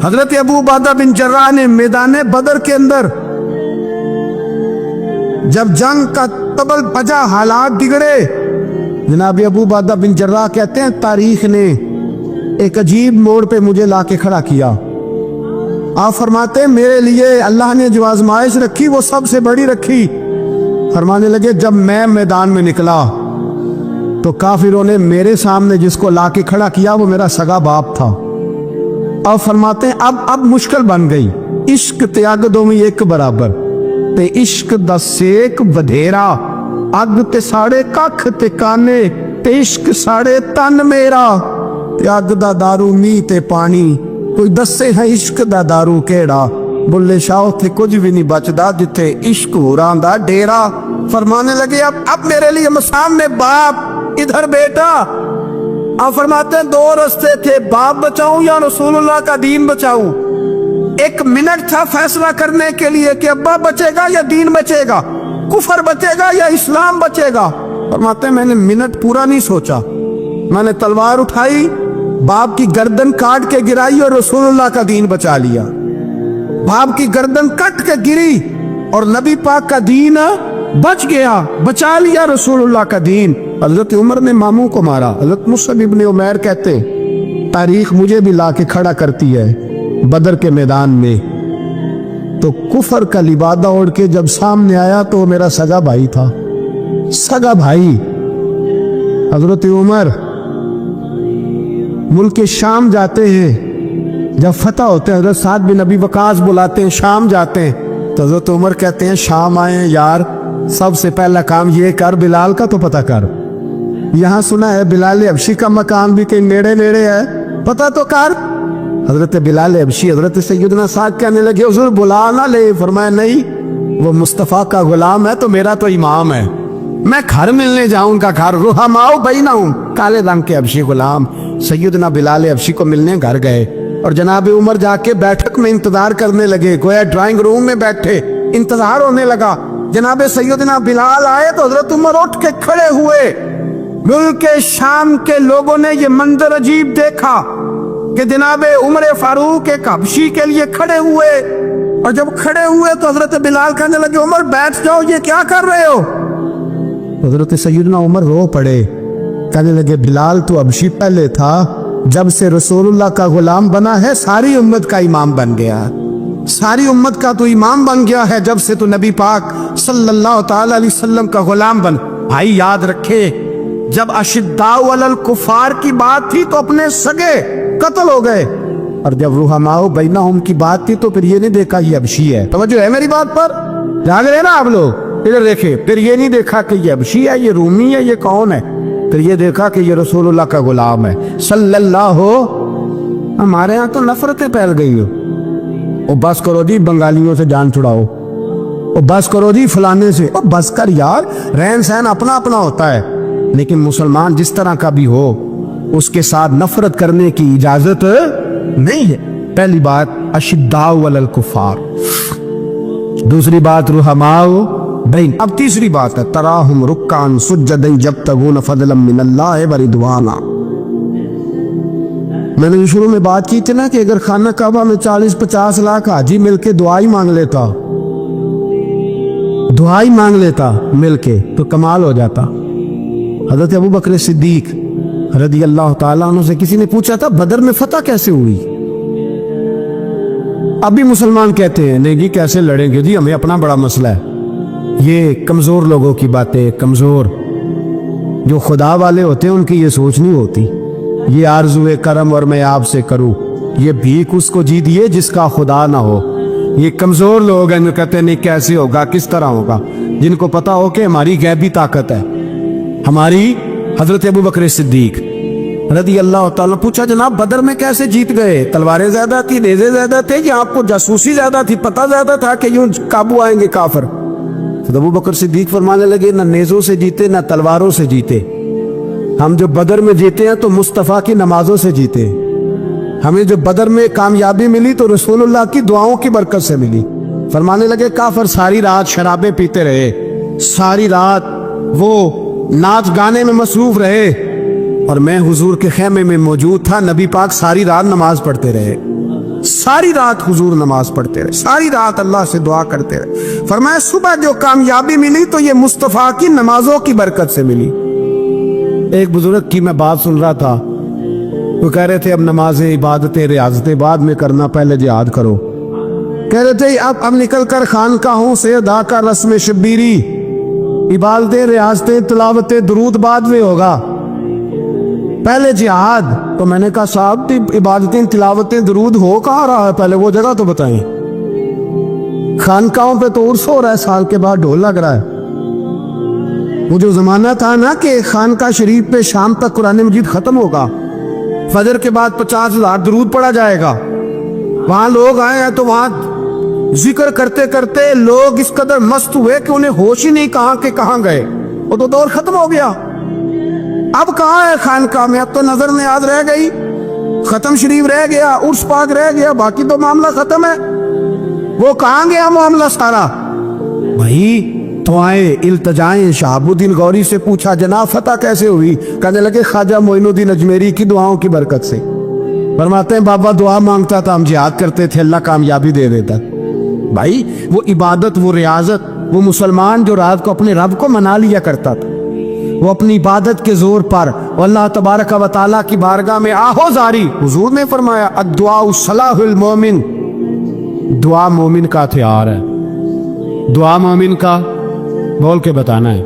حضرت ابو عبیدہ بن جراح نے میدان بدر کے اندر جب جنگ کا طبل بجا، حالات بگڑے، جناب ابو عبیدہ بن جراح کہتے ہیں تاریخ نے ایک عجیب موڑ پہ مجھے لا کے کھڑا کیا۔ آپ فرماتے ہیں میرے لیے اللہ نے جو آزمائش رکھی وہ سب سے بڑی رکھی۔ فرمانے لگے جب میں میدان میں نکلا تو کافروں نے میرے سامنے جس کو لا کے کھڑا کیا وہ میرا سگا باپ تھا۔ اور فرماتے ہیں اب مشکل بن گئی، عشق تے اگ دوویں ایک برابر، تے عشق دا سیک بدھیرا، اگ تے ساڑے ککھ تے کانے، تے عشق ساڑے تن میرا، تے اگ دا دارو می تے پانی، کوئی دسے ہے عشق دا دارو کیڑا، بلے شاہ تھے کچھ بھی نہیں بچدا جتھے عشق ہوراں دا ڈیرا۔ فرمانے لگے اب میرے لیے سامنے باپ، ادھر بیٹا۔ آپ فرماتے ہیں دو رستے تھے، باپ بچاؤں یا رسول اللہ کا دین بچاؤں۔ ایک منٹ تھا فیصلہ کرنے کے لیے کہ ابا بچے گا یا دین بچے گا، کفر بچے گا یا اسلام بچے گا۔ فرماتے ہیں میں نے منٹ پورا نہیں سوچا، میں نے تلوار اٹھائی، باپ کی گردن کاٹ کے گرائی اور رسول اللہ کا دین بچا لیا۔ باپ کی گردن کٹ کے گری اور نبی پاک کا دین بچ گیا، بچا لیا رسول اللہ کا دین۔ حضرت عمر نے ماموں کو مارا۔ حضرت مصعب ابن عمیر کہتے تاریخ مجھے بھی لا کے کھڑا کرتی ہے بدر کے میدان میں، تو کفر کا لبادہ اوڑھ کے جب سامنے آیا تو میرا سگا بھائی تھا، سگا بھائی۔ حضرت عمر ملک شام جاتے ہیں، جب فتح ہوتے ہیں حضرت سعد بن ابی وقاص بلاتے ہیں، شام جاتے ہیں تو حضرت عمر کہتے ہیں شام آئے یار، سب سے پہلا کام یہ کر بلال کا تو پتہ کر، یہاں سنا ہے بلال حبشی کا مکان بھی کہیں نیڑے نیڑے ہے، پتہ تو کر۔ حضرت بلال حبشی حضرت سیدنا سعد کہنے لگے حضور بلا نہ لے، فرمایا نہیں، وہ مصطفیٰ کا غلام ہے تو میرا تو امام ہے، میں گھر ملنے جاؤں کا گھر رحماؤ بینہم، کالے رنگ کے حبشی غلام سیدنا بلال حبشی کو ملنے گھر گئے اور جناب عمر جا کے بیٹھک میں انتظار کرنے لگے، گویا ڈرائنگ روم میں بیٹھے انتظار ہونے لگا۔ جناب سیدنا بلال آئے تو حضرت عمر اٹھ کے کھڑے ہوئے۔ ملک شام کے لوگوں نے یہ منظر عجیب دیکھا کہ جناب عمر فاروق ایک حبشی کے لیے کھڑے ہوئے، اور جب کھڑے ہوئے تو حضرت بلال کہنے لگے عمر بیٹھ جاؤ، یہ کیا کر رہے ہو؟ حضرت سیدنا عمر رو پڑے، کہنے لگے بلال تو حبشی پہلے تھا، جب سے رسول اللہ کا غلام بنا ہے ساری امت کا امام بن گیا، ساری امت کا تو امام بن گیا ہے جب سے تو نبی پاک صلی اللہ تعالی علیہ وسلم کا غلام بن۔ بھائی یاد رکھے جب اشداء علی الکفار کی بات تھی تو اپنے سگے قتل ہو گئے، اور جب رحماء بینہم کی بات تھی تو پھر یہ نہیں دیکھا یہ حبشی ہے۔ توجہ ہے میری بات پر؟ جاگ رہے نا آپ لوگ؟ ادھر دیکھیں، پھر یہ نہیں دیکھا کہ یہ حبشی ہے، یہ رومی ہے، یہ کون ہے، پھر یہ دیکھا کہ یہ رسول اللہ کا غلام ہے صلی اللہ ہو۔ ہمارے ہاں تو نفرتیں پھیل گئی ہو، او بس کرو جی بنگالیوں سے جان چھڑاؤ، او بس کرو جی فلانے سے، او بس کر یار، رہن سہن اپنا اپنا ہوتا ہے، لیکن مسلمان جس طرح کا بھی ہو اس کے ساتھ نفرت کرنے کی اجازت نہیں ہے۔ پہلی بات اشداء علی الکفار، دوسری بات رحماء بین، اب تیسری بات ہے تراہم رکعا سجدا یبتغون فضلا من اللہ ورضوانا۔ میں نے جو شروع میں بات کی تھی نا کہ اگر خانہ کعبہ میں 40-50 لاکھ حاجی مل کے دعائی مانگ لیتا، دعائی مانگ لیتا مل کے تو کمال ہو جاتا۔ حضرت ابو بکر صدیق رضی اللہ تعالیٰ عنہ سے کسی نے پوچھا تھا بدر میں فتح کیسے ہوئی؟ ابھی مسلمان کہتے ہیں نہیں جی کیسے لڑیں گے جی، ہمیں اپنا بڑا مسئلہ ہے۔ یہ کمزور لوگوں کی باتیں، کمزور جو خدا والے ہوتے ہیں ان کی یہ سوچ نہیں ہوتی، یہ آرزو کرم اور میں آپ سے کروں، یہ بھیک اس کو جی دیے جس کا خدا نہ ہو۔ یہ کمزور لوگ ہیں، کہتے ہیں نہیں کیسے ہوگا، کس طرح ہوگا، جن کو پتا ہو کہ ہماری غیبی طاقت ہے ہماری۔ حضرت ابو بکر صدیق رضی اللہ تعالیٰ پوچھا جناب بدر میں کیسے جیت گئے؟ تلواریں زیادہ تھی، نیزے زیادہ تھے، یا آپ کو جاسوسی زیادہ تھی، پتہ زیادہ تھا کہ یوں قابو آئیں گے کافر؟ ابو بکر صدیق فرمانے لگے نہ نیزوں سے جیتے نہ تلواروں سے جیتے، ہم جو بدر میں جیتے ہیں تو مصطفیٰ کی نمازوں سے جیتے، ہمیں جو بدر میں کامیابی ملی تو رسول اللہ کی دعاؤں کی برکت سے ملی۔ فرمانے لگے کافر ساری رات شرابیں پیتے رہے، ساری رات وہ ناچ گانے میں مصروف رہے، اور میں حضور کے خیمے میں موجود تھا، نبی پاک ساری رات نماز پڑھتے رہے۔ सारी रात हुजूर नमाज पढ़ते रहे, सारी रात अल्लाह से दुआ करते रहे। फरमाया सुबह जो कामयाबी मिली तो ये मुस्तफ़ा की नमाजों की बरकत से मिली। एक बुजुर्ग की मैं बात सुन रहा था, वो कह रहे थे अब नमाजें इबादतें रियाजतें बाद में करना, पहले जिहाद करो। कह रहे थे अब निकल कर खानकाहों से अदा का रस्म शब्बीरी, इबादतें रियाजतें तिलावतें दुरूद बाद में होगा, पहले जिहाद। तो मैंने कहा साहब इबादतें तिलावतें दुरूद हो कहाँ रहा है, पहले वो जगह तो बताएं। खानकाहों पे तो उर्स हो रहा है, साल के बाद ढोल लग रहा है। वो जो जमाना था ना कि खानका शरीफ पे शाम तक कुरान मजीद खत्म होगा, फजर के बाद 50,000 दुरूद पढ़ा जाएगा, वहां लोग आए हैं तो वहां जिक्र करते करते लोग इस कदर मस्त हुए कि उन्हें होश ही नहीं कहां के कहां गए। वो तो दौर खत्म हो गया। अब कहां है खानका में? अब तो नजर नियाज रह गई, खत्म शरीफ रह गया, उर्स पाक रह गया, बाकी तो मामला खत्म है। वो कहां गया मामला सारा? भाई तो आए इल्तजाएं शहाबुद्दीन गौरी से पूछा जनाब फतह कैसे हुई? कहने लगे ख्वाजा मोइनुद्दीन अजमेरी की दुआओं की बरकत से। फरमाते हैं बाबा दुआ मांगता था, हम जिहाद करते थे, अल्लाह कामयाबी दे देता। भाई वो इबादत, वो रियाजत, वो मुसलमान जो रात को अपने रब को मना लिया करता था, वो अपनी इबादत के जोर पर अल्लाह तबारक व तआला की बारगाह में आहोजारी। हुजूर ने फरमाया अद्दुआ सलाहुल मोमिन, दुआ मोमिन का हथियार है। दुआ मोमिन का बोल के बताना है,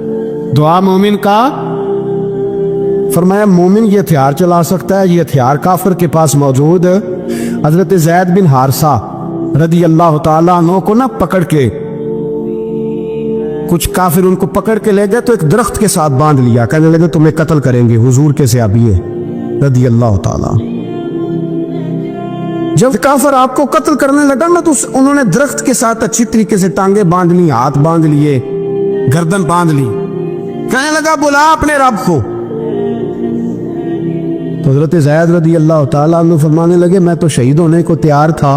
दुआ मोमिन का। फरमाया मोमिन ये हथियार चला सकता है, ये हथियार काफिर के पास मौजूद है। हजरत ज़ैद बिन हारसा रदी अल्लाह ताला अन्हु को ना पकड़ के कुछ काफिर उनको पकड़ के ले गए तो एक दरख्त के साथ बांध लिया, कहने लगे तुम्हें कत्ल करेंगे, हुजूर के सहाबी है रदी अल्लाह ताला। जब काफिर आपको कत्ल करने लगा ना तो उन्होंने दरख्त के साथ अच्छी तरीके से टांगे बांध ली, हाथ बांध लिए, गर्दन बांध ली। कहने लगा बुला अपने रब को। तो हजरत ज़ैद रदी अल्लाह ताला अन्हु फरमाने लगे मैं तो शहीद होने को तैयार था,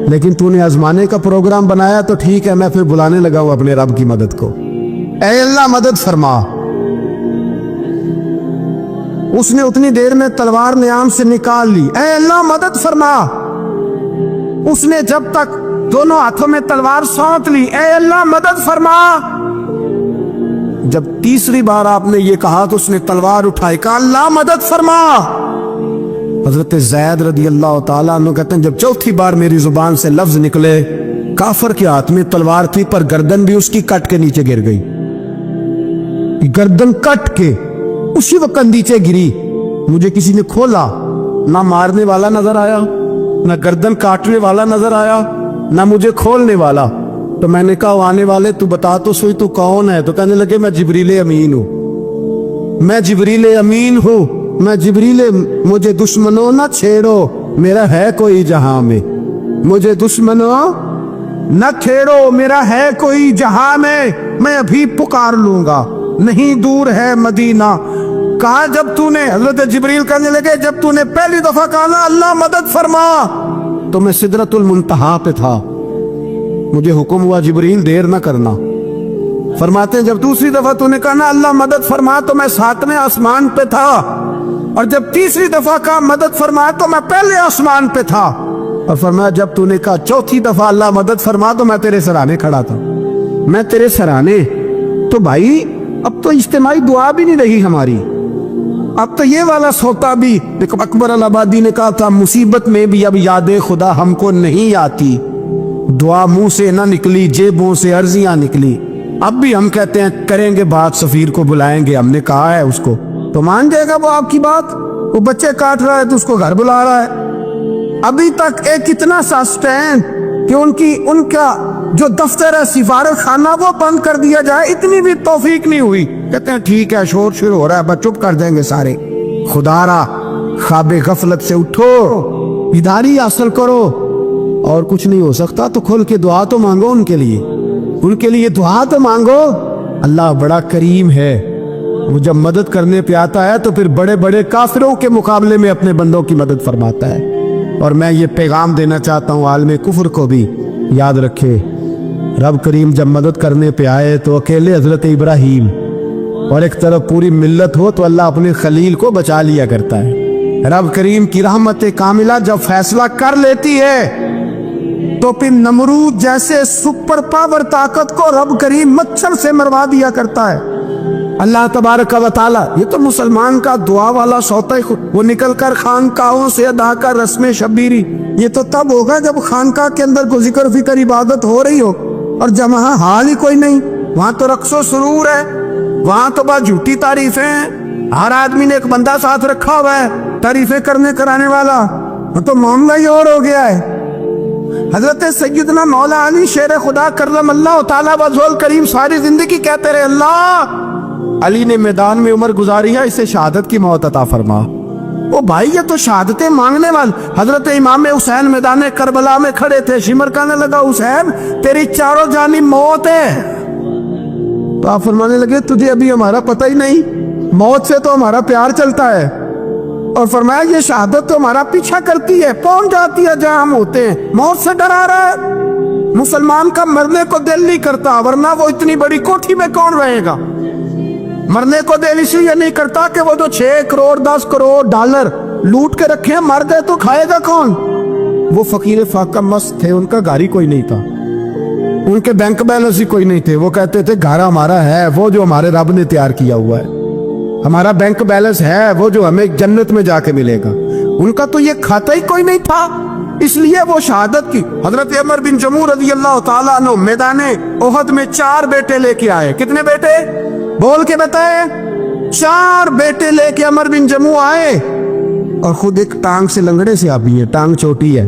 लेकिन तूने आजमाने का प्रोग्राम बनाया तो ठीक है, मैं फिर बुलाने लगा हूं अपने रब की मदद को। ऐ अल्लाह मदद फरमा। उसने उतनी देर में तलवार नियाम से निकाल ली। ऐ अल्लाह मदद फरमा। उसने जब तक दोनों हाथों में तलवार सौंप ली, ऐ अल्लाह मदद फरमा। जब तीसरी बार आपने ये कहा तो उसने तलवार उठाई, कहा अल्लाह मदद फरमा। हजरत ज़ैद रदी अल्लाह ताला अन्हु कहते हैं जब चौथी बार मेरी जुबान से लफ्ज निकले, काफिर के हाथ में तलवार थी पर गर्दन भी उसकी कट के नीचे गिर गई। गर्दन कट के उसी वक्त नीचे गिरी। मुझे किसी ने खोला, ना मारने वाला नजर आया, ना गर्दन काटने वाला नजर आया, ना मुझे खोलने वाला। तो मैंने कहा आने वाले तू बता तो सोई तू कौन है? तो कहने लगे मैं जिब्रील अमीन हूं, मैं जिब्रील अमीन हूं, मैं जिब्रील, मुझे दुश्मनों ना छेड़ो, मेरा है कोई जहां में। मुझे दुश्मनों न छेड़ो, मेरा है कोई जहां में, मैं अभी पुकार लूंगा, नहीं दूर है मदीना। कहा जब तूने, हजरत जिब्रील कहने लगे जब तूने पहली दफा कहा ना अल्लाह मदद फरमा, तो मैं सिदरतुल मुंतहा पे था, मुझे हुक्म हुआ जिब्रील देर ना करना। फरमाते हैं जब दूसरी दफा तूने कहा ना अल्लाह मदद फरमा तो मैं 7वें आसमान पे था, और जब तीसरी दफा कहा मदद फरमा तो मैं पहले आसमान पे था। और फरमाया जब तूने कहा चौथी दफा अल्लाह मदद फरमा तो मैं तेरे सराहने खड़ा था, मैं तेरे सराहने। तो भाई अब तो इज्तिमाई दुआ भी नहीं रही हमारी, अब तो ये वाला सोता भी। अकबर अल आबादी ने कहा था मुसीबत में भी अब याद खुदा हमको नहीं आती, दुआ मुंह से ना निकली जेबों से अर्जियां निकली। अब भी हम कहते हैं करेंगे बात, सफीर को बुलाएंगे, हमने कहा है उसको, तो मान जाएगा वो आपकी बात। वो बच्चे काट रहा है तो उसको घर बुला रहा है। अभी तक एक इतना सा स्टैंड कि उनका जो दफ्तर है सिफारत खाना वो बंद कर दिया जाए, इतनी भी तौफीक नहीं हुई। कहते हैं ठीक है शोर शुरू हो रहा है, बस चुप कर देंगे सारे। खुदारा ख्वाबे गफलत से उठो, बेदारी हासिल करो, और कुछ नहीं हो सकता तो खुल के दुआ तो मांगो उनके लिए दुआ तो मांगो। अल्लाह बड़ा करीम है, वो जब मदद करने पे आता है तो फिर बड़े बड़े काफिरों के मुकाबले में अपने बंदों की मदद फरमाता है। और मैं ये पैगाम देना चाहता हूँ आलमे कुफर को भी, याद रखे रब करीम जब मदद करने पे आए तो अकेले हजरत इब्राहीम और एक तरफ पूरी मिल्लत हो तो अल्लाह अपने खलील को बचा लिया करता है। रब करीम की रहमत कामिला जब फैसला कर लेती है तो फिर नमरूद जैसे सुपर पावर ताकत को रब करीम मच्छर से मरवा दिया करता है। अल्लाह तबारक व ताला, ये तो मुसलमान का दुआ वाला सौता ही वो निकल कर खानकाहों से अदा कर रस्म शबीरी, ये तो तब होगा जब खानकाह के अंदर को जिक्र फिक्र इबादत हो रही हो, और जब वहाँ हाल ही कोई नहीं, वहाँ तो रक्सो सुरूर है, वहाँ तो बस झूठी तारीफें हैं। हर आदमी ने एक बंदा साथ रखा हुआ है तारीफें करने कराने वाला, तो मामला ही और हो गया है। हजरत सैयदना मौला अली शेर खुदा करम अल्लाह ताला वजहुल करीम सारी जिंदगी कहते रहे, अल्लाह अली ने मैदान में उम्र गुजारी है, इसे शहादत की मौत अता फरमा। ओ भाई, ये तो शहादतें मांगने वाले। हजरत इमाम हुसैन मैदान करबला में खड़े थे, शिमर कहने लगा, हुसैन तेरी चारों जानी मौत है। तो आप फरमाने लगे, तुझे अभी हमारा पता ही नहीं, मौत से तो हमारा प्यार चलता है। और फरमाया, ये शहादत तो हमारा पीछा करती है, पहुंच जाती है जहां हम होते हैं। मौत से डरा रहा है। मुसलमान का मरने को दिल नहीं करता, वरना वो इतनी बड़ी कोठी में कौन रहेगा। मरने को दिल इसलिए नहीं करता कि वो जो 6 करोड़ 10 करोड़ डॉलर लूट के रखे हैं, मर गए तो खाएगा कौन। वो फकीर फाका मस्त थे, उनका घर ही कोई नहीं था, उनके बैंक बैलेंस ही कोई नहीं थे। वो कहते थे, घर हमारा है वो जो हमारे रब ने तैयार किया हुआ है, हमारा बैंक बैलेंस है वो जो हमें जन्नत में जाके मिलेगा। उनका तो ये खाता ही कोई नहीं था, इसलिए वो शहादत की। हजरत अमर बिन जमू रज़ी अल्लाह ताला अन्हु मैदाने ओहद में 4 बेटे लेके आए। कितने बेटे बोल के बताए? 4 बेटे लेके अमर बिन जमू आए, और खुद एक टांग से लंगड़े से आप है, टांग छोटी है।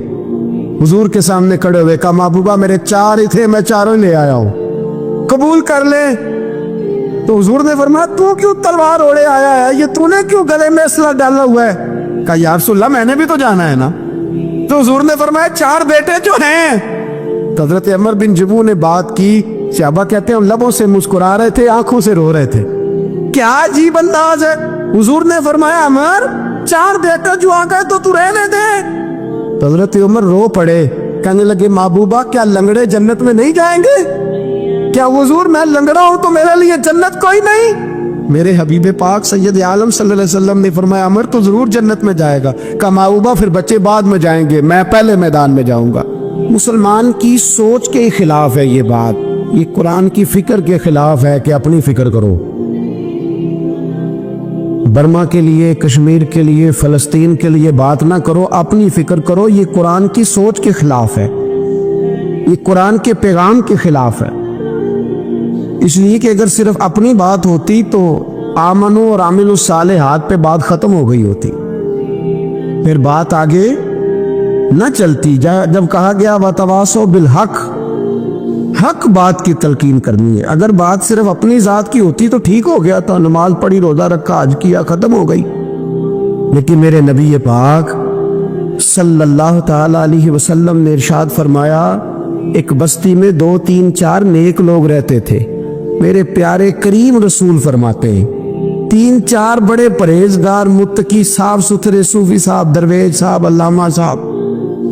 हुजूर के सामने खड़े हुए कहा, महबूबा मेरे 4 ही थे, मैं 4 ले आया हूँ, कबूल कर ले। तो हुजूर ने फरमाया, तू क्यों तलवार ओढ़े आया है, ये तूने क्यों गले में असला डाला हुआ है? कहा, या रसूलल्लाह मैंने भी तो जाना है ना। तो हुजूर ने फरमाया, 4 बेटे जो हैं। तो हजरत अमर बिन जमू ने बात की, सहाबा कहते हैं लबों से मुस्कुरा रहे थे, आंखों से रो रहे थे। क्या अजीब अंदाज है। हुजूर ने फरमाया, अमर 4 बेटे जो आ गए तो तू रहने दे। तो हजरत उमर रो पड़े, कहने लगे, महबूबा क्या लंगड़े जन्नत में नहीं जाएंगे? क्या हुजूर मैं लंगड़ा हूं तो मेरे लिए जन्नत कोई नहीं? मेरे हबीब पाक सैयद आलम सल्लल्लाहु अलैहि वसल्लम ने फरमाया, अमर तो जरूर जन्नत में जाएगा। कहा, महबूबा फिर बच्चे बाद में जाएंगे, मैं पहले मैदान में जाऊंगा। मुसलमान की सोच के खिलाफ है ये बात, ये कुरान की फिक्र के खिलाफ है कि अपनी फिक्र करो। बर्मा के लिए, कश्मीर के लिए, फलस्तीन के लिए बात ना करो, अपनी फिक्र करो। ये कुरान की सोच के खिलाफ है, ये कुरान के पैगाम के खिलाफ है। इसलिए कि अगर सिर्फ अपनी बात होती तो आमनो और आमिलु सालिहात पे बात खत्म हो गई होती, फिर बात आगे न चलती। जब कहा गया वतवासो बिल हक, हक बात की तलकीन करनी है। अगर बात सिर्फ अपनी जात की होती तो ठीक हो गया था, नमाज पढ़ी, रोजा रखा, हज किया, खत्म हो गई। लेकिन मेरे नबी पाक सल्लल्लाहु ताला अलैहि वसल्लम ने इरशाद फरमाया, एक बस्ती में 2 3 4 नेक लोग रहते थे। मेरे प्यारे करीम रसूल फरमाते हैं, 3 4 बड़े परहेजगार, मुत्तकी, साफ सुथरे सूफी साहब, दरवेज साहब, अल्लामा साहब,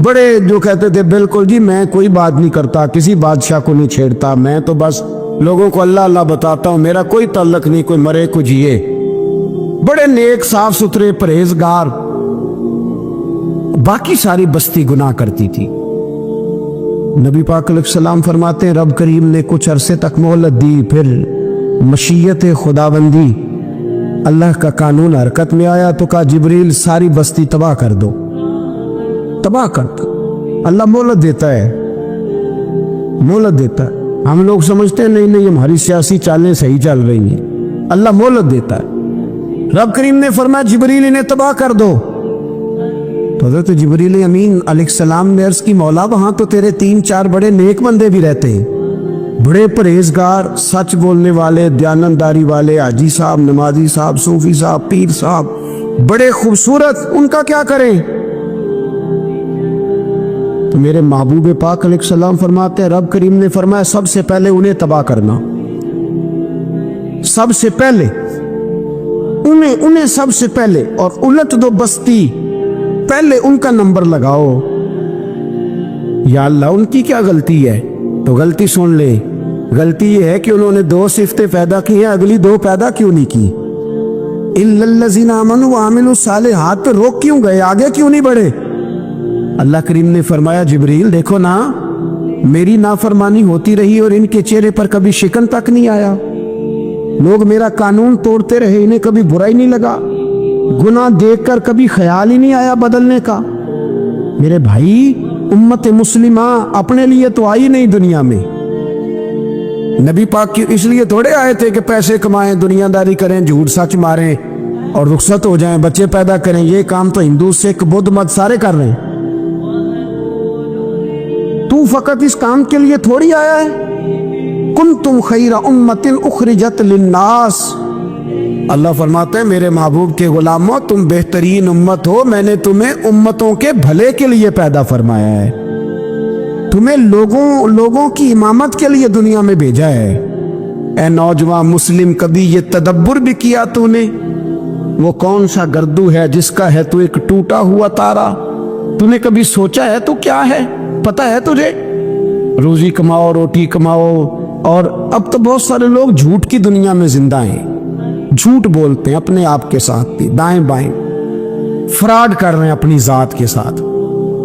बड़े जो कहते थे बिल्कुल जी मैं कोई बात नहीं करता, किसी बादशाह को नहीं छेड़ता, मैं तो बस लोगों को अल्लाह अल्लाह बताता हूं, मेरा कोई ताल्लुक नहीं, कोई मरे कोई जिए। बड़े नेक, साफ सुथरे, परहेजगार। बाकी सारी बस्ती गुनाह करती थी। नबी पाक अलैहिस्सलाम फरमाते हैं, रब करीम ने कुछ अरसे तक मोहलत दी, फिर मशीयत खुदाबंदी, अल्लाह का कानून हरकत में आया तो कहा, जिब्रील सारी बस्ती तबाह कर दो, तबाह कर दो। अल्लाह मोहलत देता है, मोहलत देता है। हम लोग समझते हैं नहीं नहीं हमारी सियासी चालें सही चल रही हैं, अल्लाह मोहलत देता है। रब करीम ने फरमाया, जिब्रील इन्हें तबाह कर दो। तो हज़रत जिब्रील अमीन अलैहिस्सलाम ने अर्ज़ की, मौला वहां तो तेरे 3 4 बड़े नेक बंदे भी रहते हैं, बड़े परहेजगार, सच बोलने वाले, दयानतदारी वाले, हाजी साहब, नमाजी साहब, सूफी साहब, पीर साहब, बड़े खूबसूरत, उनका क्या करें? तो मेरे महबूब पाक अलैहिस्सलाम फरमाते हैं, रब करीम ने फरमाया, सबसे पहले उन्हें तबाह करना, सबसे पहले उन्हें सबसे पहले, और उलट दो बस्ती, पहले उनका नंबर लगाओ। या अल्लाह उनकी क्या गलती है? तो गलती सुन ले, गलती ये है कि उन्होंने 2 सिफ्तें पैदा की हैं, अगली 2 पैदा क्यों नहीं की? इल्ला लज़ीना आमनू व आमिलू सालिहात पे रोक क्यों गए, आगे क्यों नहीं बढ़े? अल्लाह करीम ने फरमाया जिब्रील देखो ना, मेरी नाफरमानी होती रही और इनके चेहरे पर कभी शिकन तक नहीं आया। लोग मेरा कानून तोड़ते रहे, इन्हें कभी बुरा ही नहीं लगा। गुनाह देखकर कभी ख्याल ही नहीं आया बदलने का। मेरे भाई, उम्मत मुस्लिमा अपने लिए तो आई नहीं दुनिया में। नबी पाक की इसलिए थोड़े आए थे कि पैसे कमाएं, दुनियादारी करें, झूठ सच मारें और रुखसत हो जाएं, बच्चे पैदा करें। ये काम तो हिंदू, सिख, बुद्ध मत सारे कर रहे हैं। तू फकत इस काम के लिए थोड़ी आया है। कुंतुम खैरा उम्मतिन उखरिजत लिन्नास, अल्लाह फरमाते हैं मेरे महबूब के गुलामों, तुम बेहतरीन उम्मत हो। मैंने तुम्हें उम्मतों के भले के लिए पैदा फरमाया है, तुम्हें लोगों की इमामत के लिए दुनिया में भेजा है। ए नौजवान मुस्लिम, कभी ये तदब्बर भी किया तूने? वो कौन सा गर्दू है जिसका है तू एक टूटा हुआ तारा? तूने कभी सोचा है तू क्या है? पता है तुझे? रोजी कमाओ, रोटी कमाओ। और अब तो बहुत सारे लोग झूठ की दुनिया में जिंदा हैं, झूठ बोलते हैं अपने आप के साथ भी, दाएं बाएं फ्रॉड कर रहे हैं अपनी जात के साथ।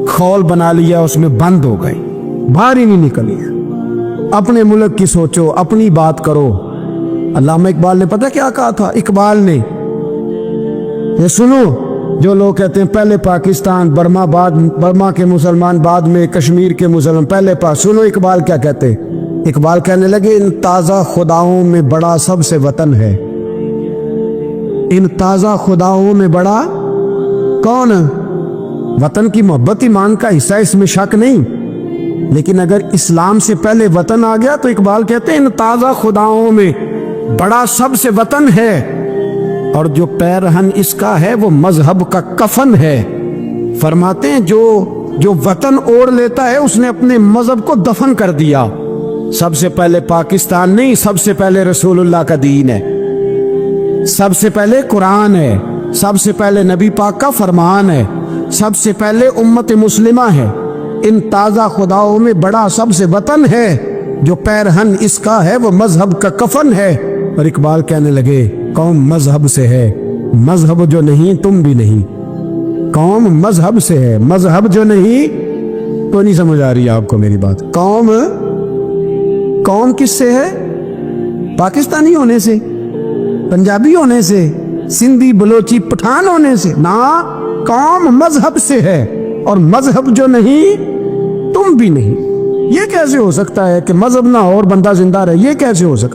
खौल बना लिया, उसमें बंद हो गए, बाहर ही नहीं निकली। अपने मुल्क की सोचो, अपनी बात करो। अल्लामा इकबाल ने पता क्या कहा था? इकबाल ने, ये सुनो, जो लोग कहते हैं पहले पाकिस्तान, बर्मा के मुसलमान, बाद में कश्मीर के मुसलमान, पहले सुनो इकबाल क्या कहते। इकबाल कहने लगे इन ताज़ा खुदाओं में बड़ा सबसे वतन है। इन ताज़ा खुदाओं में बड़ा कौन? वतन की मोहब्बत ईमान का हिस्सा, इसमें शक नहीं। लेकिन अगर इस्लाम से पहले वतन आ गया तो इकबाल कहते हैं इन ताज़ा खुदाओं में बड़ा सबसे वतन है, और जो पैरहन इसका है वो मजहब का कफन है। फरमाते हैं जो वतन ओढ़ लेता है उसने अपने मजहब को दफन कर दिया। सबसे पहले पाकिस्तान नहीं, सबसे पहले रसूलुल्लाह का दीन है, सबसे पहले कुरान है, सबसे पहले नबी पाक का फरमान है, सबसे पहले उम्मत मुस्लिमा है। इन ताज़ा खुदाओं में बड़ा सबसे वतन है, जो पैरहन इसका है वो मजहब का कफन है। और इकबाल कहने लगे कौम मजहब से है, मजहब जो नहीं तुम भी नहीं। कौम मजहब से है, मजहब जो नहीं। तो नहीं समझ आ रही आपको मेरी बात? कौम किससे है? पाकिस्तानी होने से, पंजाबी होने से, सिंधी बलोची पठान होने से ना। कौम मजहब से है, और मजहब जो नहीं तुम भी नहीं। ये कैसे हो सकता है कि मजहब ना हो और बंदा जिंदा रहे? ये कैसे हो सकता?